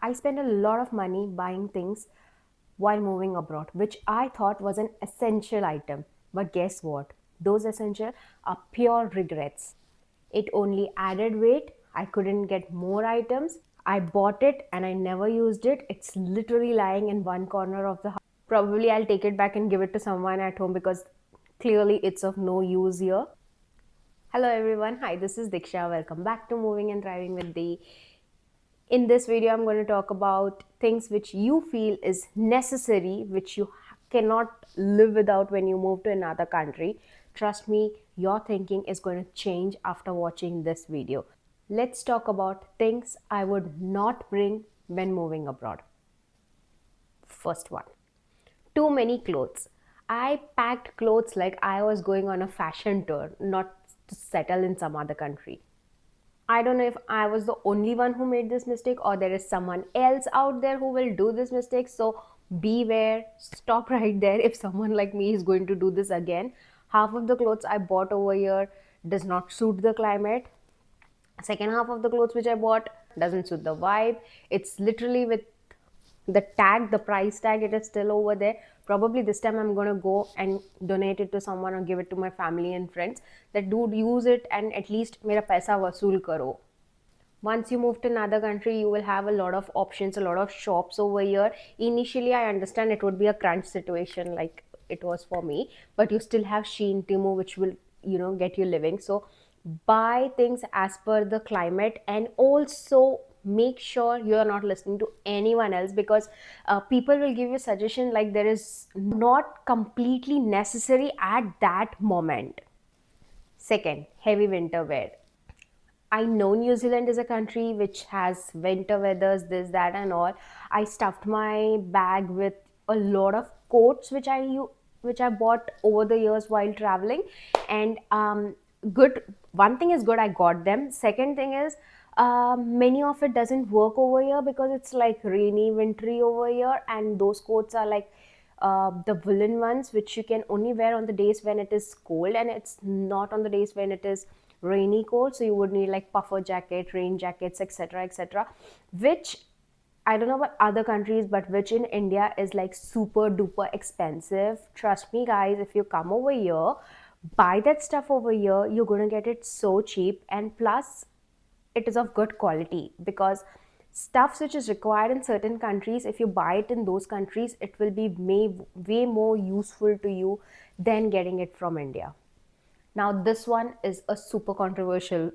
I spent a lot of money buying things while moving abroad, which I thought was an essential item. But guess what? Those essential are pure regrets. It only added weight. I couldn't get more items. I bought it and I never used it. It's literally lying in one corner of the house. Probably I'll take it back and give it to someone at home because clearly it's of no use here. Hello everyone. Hi, this is Diksha. Welcome back to Moving and Thriving with D. In this video, I'm going to talk about things which you feel is necessary, which you cannot live without when you move to another country. Trust me, your thinking is going to change after watching this video. Let's talk about things I would not bring when moving abroad. First one, too many clothes. I packed clothes like I was going on a fashion tour, not to settle in some other country. I don't know if I was the only one who made this mistake or there is someone else out there who will do this mistake. So beware, stop right there if someone like me is going to do this again. Half of the clothes I bought over here does not suit the climate. Second half of the clothes which I bought doesn't suit the vibe. It's literally with the tag, the price tag, it is still over there. Probably this time I'm going to go and donate it to someone or give it to my family and friends that dude, use it and at least mera paisa vasool karo. Once you move to another country, you will have a lot of options, a lot of shops over here. Initially, I understand it would be a crunch situation like it was for me, but you still have Shein, Temu, which will, get you living. So buy things as per the climate, and also make sure you are not listening to anyone else, because people will give you suggestion like there is not completely necessary at that moment. Second, heavy winter wear. I know New Zealand is a country which has winter weathers, this, that, and all. I stuffed my bag with a lot of coats which I bought over the years while traveling, and good. One thing is good, I got them. Second thing is, many of it doesn't work over here because it's like rainy, wintry over here, and those coats are like the woolen ones which you can only wear on the days when it is cold, and it's not on the days when it is rainy cold. So you would need like puffer jacket, rain jackets, etc., etc., which I don't know about other countries, but which in India is like super duper expensive. Trust me guys, if you come over here, buy that stuff over here, you're going to get it so cheap, and plus it is of good quality, because stuff which is required in certain countries, if you buy it in those countries, it will be way more useful to you than getting it from India. Now this one is a super controversial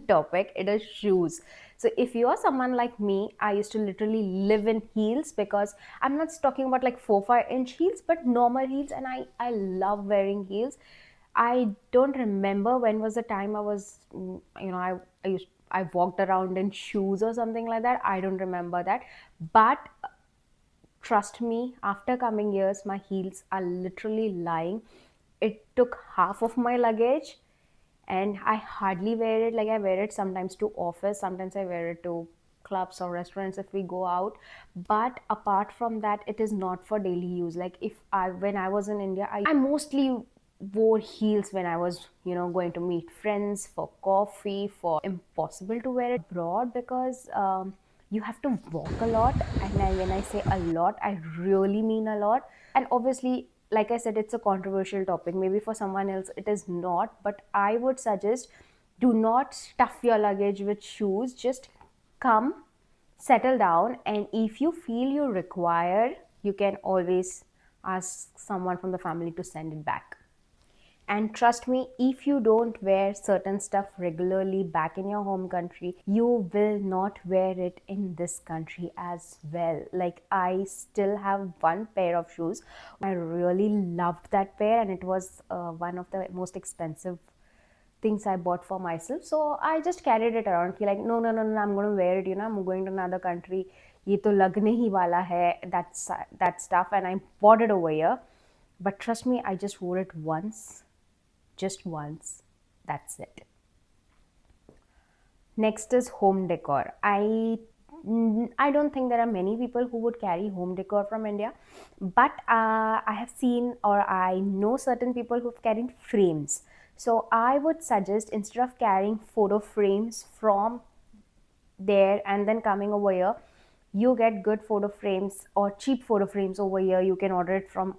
topic. It is shoes. So if you are someone like me, I used to literally live in heels, because I'm not talking about like 4-5 inch heels, but normal heels, and I love wearing heels. I don't remember when was the time I was, I walked around in shoes or something like that. I don't remember that. But trust me, after coming years, my heels are literally lying. It took half of my luggage, and I hardly wear it. Like I wear it sometimes to office, sometimes I wear it to clubs or restaurants if we go out. But apart from that, it is not for daily use. Like when I was in India, I mostly wore heels when I was, going to meet friends for coffee. For impossible to wear it abroad because you have to walk a lot, and when I say a lot, I really mean a lot. And obviously, like I said, it's a controversial topic. Maybe for someone else it is not, but I would suggest, do not stuff your luggage with shoes. Just come, settle down, and if you feel you require, you can always ask someone from the family to send it back. And trust me, if you don't wear certain stuff regularly back in your home country, you will not wear it in this country as well. Like, I still have one pair of shoes. I really loved that pair, and it was one of the most expensive things I bought for myself. So I just carried it around. Like, no, no, no, no, I'm going to wear it. I'm going to another country. ये तो लगने ही वाला है. That stuff, and I bought it over here. But trust me, I just wore it once. Just once. That's it. Next is home decor. I don't think there are many people who would carry home decor from India, but I have seen, or I know certain people who've carried frames. So I would suggest, instead of carrying photo frames from there and then coming over here, You get good photo frames or cheap photo frames over here. You can order it from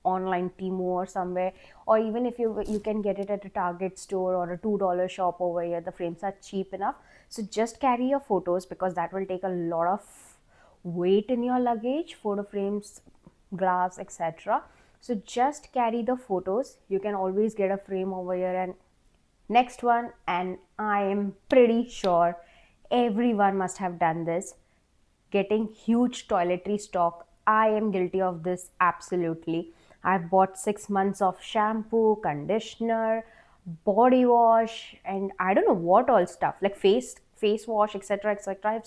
online Temu or somewhere, or even if you can get it at a Target store or a $2 shop over here. The frames are cheap enough. So just carry your photos, because that will take a lot of weight in your luggage, photo frames, glass, etc. So just carry the photos. You can always get a frame over here. And next one, and I am pretty sure everyone must have done this, getting huge toiletry stock. I am guilty of this absolutely. I've bought 6 months of shampoo, conditioner, body wash, and I don't know what all stuff, like face wash, etc. etc.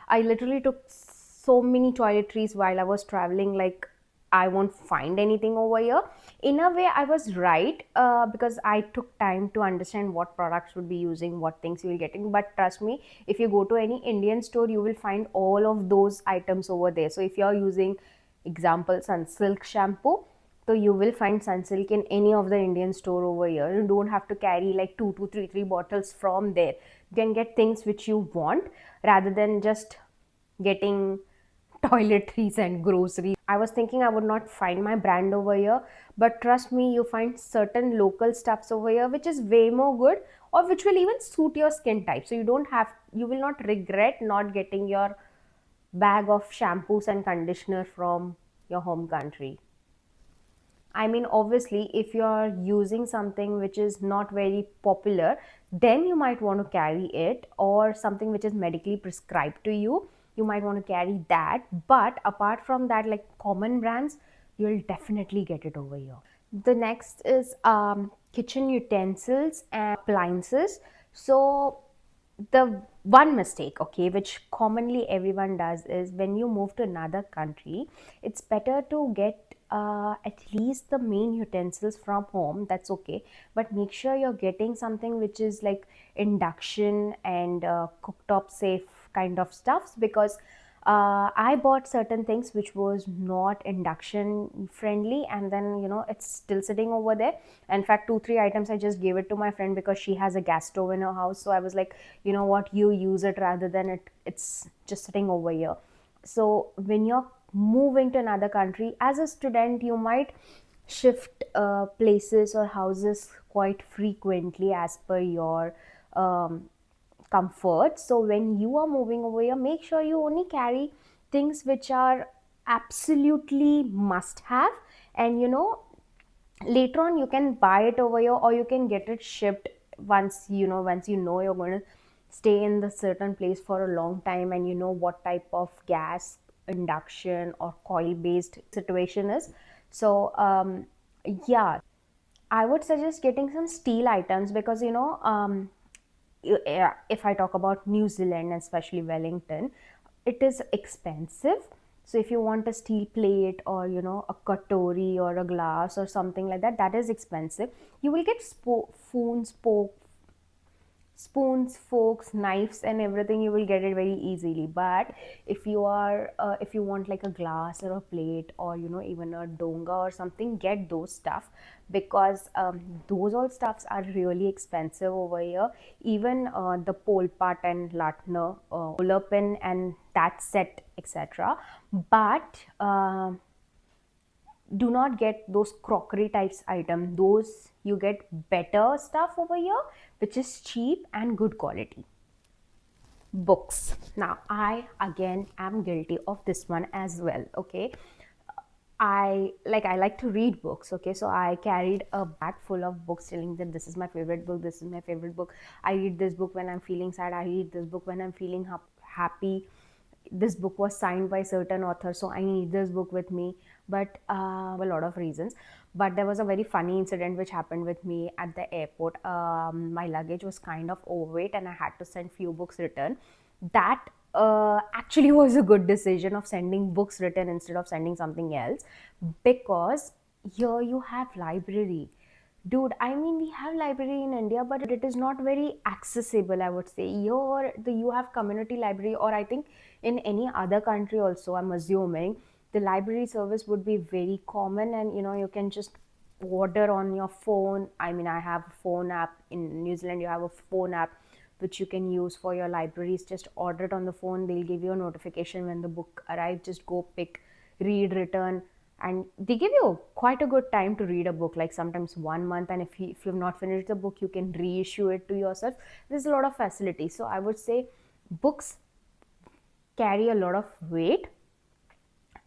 I literally took so many toiletries while I was traveling. Like, I won't find anything over here. In a way, I was right, because I took time to understand what products would be using, what things you will getting. But trust me, if you go to any Indian store, you will find all of those items over there. So if you're using, example, Sunsilk shampoo, so you will find Sunsilk in any of the Indian store over here. You don't have to carry like two to three bottles from there. You can get things which you want, rather than just getting toiletries and groceries. I was thinking I would not find my brand over here, but trust me, you find certain local stuffs over here which is way more good, or which will even suit your skin type. So you will not regret not getting your bag of shampoos and conditioner from your home country. I mean, obviously, if you're using something which is not very popular, then you might want to carry it, or something which is medically prescribed to you. You might want to carry that. But apart from that, like common brands, you'll definitely get it over here. The next is kitchen utensils and appliances. So the one mistake, okay, which commonly everyone does, is when you move to another country, it's better to get at least the main utensils from home. That's okay, but make sure you're getting something which is like induction and cooktop safe kind of stuffs, because I bought certain things which was not induction friendly, and then it's still sitting over there. In fact, 2 3 items I just gave it to my friend because she has a gas stove in her house. So I was like, you know what, you use it rather than it's just sitting over here. So when you're moving to another country as a student, you might shift places or houses quite frequently as per your comfort. So when you are moving over here, make sure you only carry things which are absolutely must have. And later on you can buy it over here, or you can get it shipped once you're going to stay in the certain place for a long time, and you know what type of gas, induction or coil based situation is. So yeah, I would suggest getting some steel items, because if I talk about New Zealand, especially Wellington, it is expensive. So if you want a steel plate, or a cutlery or a glass or something like that, that is expensive. You will get spoons, forks, knives, and everything. You will get it very easily. But if you want like a glass or a plate, or even a donga or something, get those stuff, because those all stuffs are really expensive over here. Even the pole part and latner, roller pin and that set, etc. But do not get those crockery types item. Those you get better stuff over here, which is cheap and good quality. Books. Now I again am guilty of this one as well. Okay, I like to read books. Okay, so I carried a bag full of books, telling that this is my favorite book, this is my favorite book. I read this book when I'm feeling sad, I read this book when I'm feeling happy. This book was signed by certain author, so I need this book with me. But a lot of reasons. But there was a very funny incident which happened with me at the airport. My luggage was kind of overweight, and I had to send few books return. That actually was a good decision of sending books written instead of sending something else, because here you have library. Dude, I mean, we have library in India, but it is not very accessible, I would say. You have community library, or I think in any other country also, I'm assuming the library service would be very common, and you can just order on your phone. I mean, I have a phone app. In New Zealand, you have a phone app. which you can use for your libraries. Just order it on the phone, they'll give you a notification when the book arrives. Just go pick, read, return, and they give you quite a good time to read a book, like sometimes 1 month, and if you've not finished the book, you can reissue it to yourself. There's a lot of facility. So I would say books carry a lot of weight,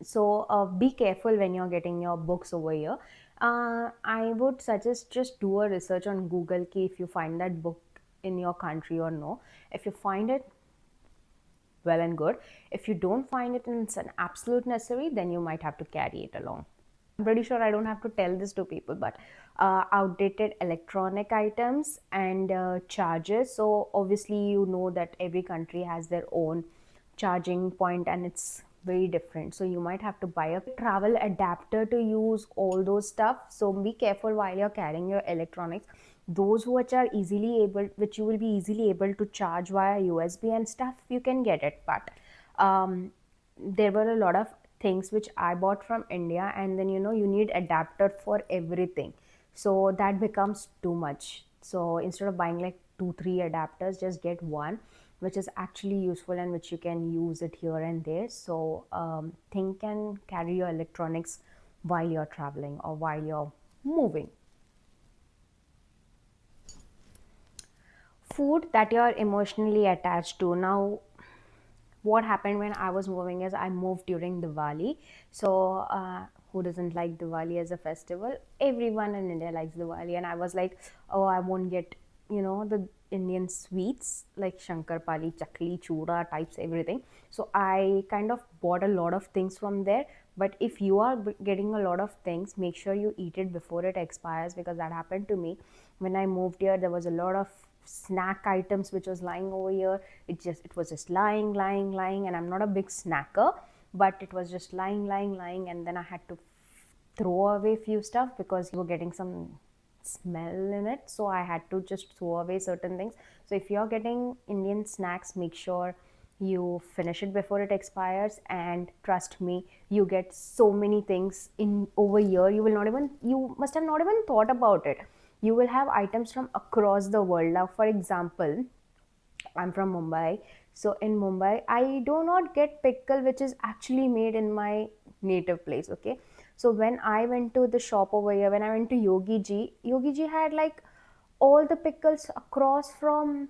so be careful when you're getting your books over here. I would suggest just do a research on Google key if you find that book in your country or no. If you find it, well and good. If you don't find it and it's an absolute necessary, then you might have to carry it along. I'm pretty sure I don't have to tell this to people, but outdated electronic items and chargers. So obviously you know that every country has their own charging point and it's very different. So you might have to buy a travel adapter to use all those stuff. So be careful while you're carrying your electronics. Those which are easily able, which you will be easily able to charge via USB and stuff, you can get it. But there were a lot of things which I bought from India, and then you need adapter for everything, so that becomes too much. So instead of buying like 2 3 adapters, just get one which is actually useful and which you can use it here and there. So think and carry your electronics while you're traveling or while you're moving. Food that you're emotionally attached to. Now, what happened when I was moving is I moved during Diwali. So, who doesn't like Diwali as a festival? Everyone in India likes Diwali, and I was like, oh, I won't get the Indian sweets like Shankarpali, Chakli, Chura types, everything. So I kind of bought a lot of things from there. But if you are getting a lot of things, make sure you eat it before it expires, because that happened to me when I moved here. There was a lot of snack items which was lying over here. It was just lying, and I'm not a big snacker, but it was just lying, and then I had to throw away few stuff because you were getting some smell in it, so I had to just throw away certain things. So if you're getting Indian snacks, make sure you finish it before it expires, and trust me, you get so many things in over here. You must have not even thought about it. You will have items from across the world. Now, for example, I'm from Mumbai. So in Mumbai, I do not get pickle which is actually made in my native place. Okay. So when I went to the shop over here, when I went to Yogi Ji had like all the pickles across from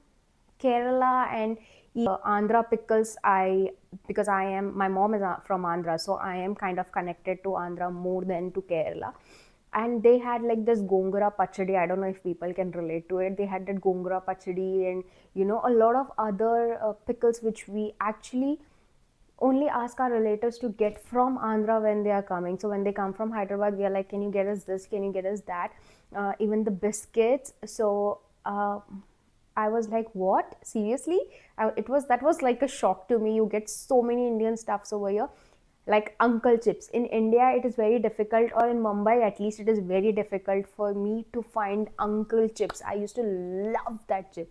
Kerala and Andhra pickles. Because my mom is from Andhra, so I am kind of connected to Andhra more than to Kerala. And they had like this gongura pachadi. I don't know if people can relate to it. They had that gongura pachadi and a lot of other pickles which we actually only ask our relatives to get from Andhra when they are coming. So when they come from Hyderabad, we are like, can you get us this, can you get us that, even the biscuits. So I was like, what, seriously? That was like a shock to me. You get so many Indian stuffs over here, like uncle chips. In India it is very difficult, or in Mumbai at least, it is very difficult for me to find uncle chips. I used to love that chip,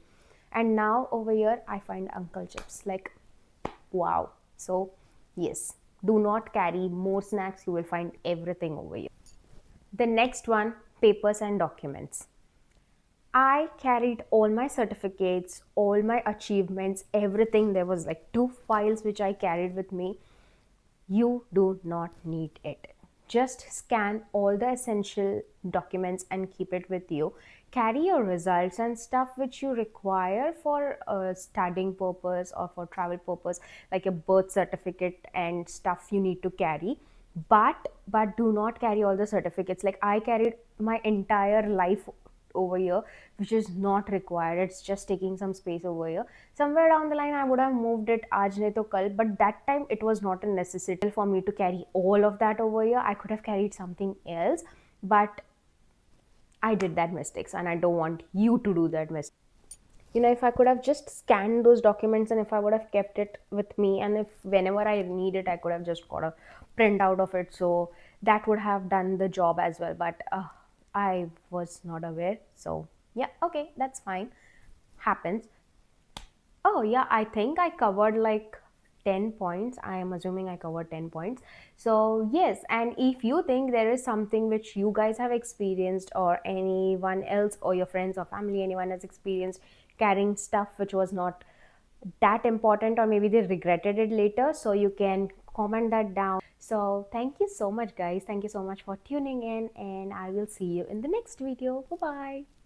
and now over here I find uncle chips, like, wow. So yes, do not carry more snacks. You will find everything over here. The next one, papers and documents. I carried all my certificates, all my achievements, everything. There was like 2 files which I carried with me. You do not need it. Just scan all the essential documents and keep it with you. Carry your results and stuff which you require for studying purpose or for travel purpose, like a birth certificate and stuff you need to carry. But do not carry all the certificates. Like I carried my entire life over here, which is not required. It's just taking some space over here. Somewhere down the line I would have moved it aaj nahi to kal, but that time it was not a necessity for me to carry all of that over here. I could have carried something else, but I did that mistakes, and I don't want you to do that mistake. If I could have just scanned those documents, and if I would have kept it with me, and if whenever I need it, I could have just got a print out of it, so that would have done the job as well. But I was not aware. So yeah, okay, that's fine. Happens. Oh yeah, I think I covered like 10 points. I am assuming I covered 10 points. So yes, and if you think there is something which you guys have experienced, or anyone else or your friends or family, anyone has experienced, carrying stuff which was not that important, or maybe they regretted it later. So you can comment that down. So thank you so much, guys. Thank you so much for tuning in, and I will see you in the next video. Bye bye.